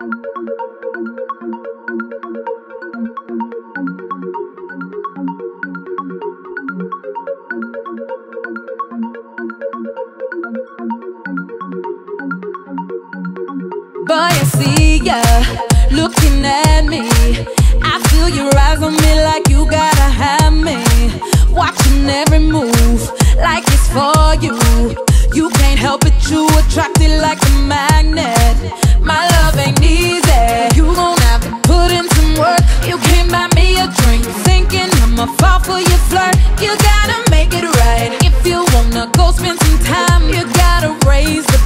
Boy, I see ya looking at me. I feel your eyes on me like you gotta have me. Watching every move like it's for you. You can't help it, you attracted like a magnet. My love ain't easy, you gon' have to put in some work. You can't buy me a drink thinking I'ma fall for your flirt. You gotta make it right. If you wanna go spend some time, you gotta raise the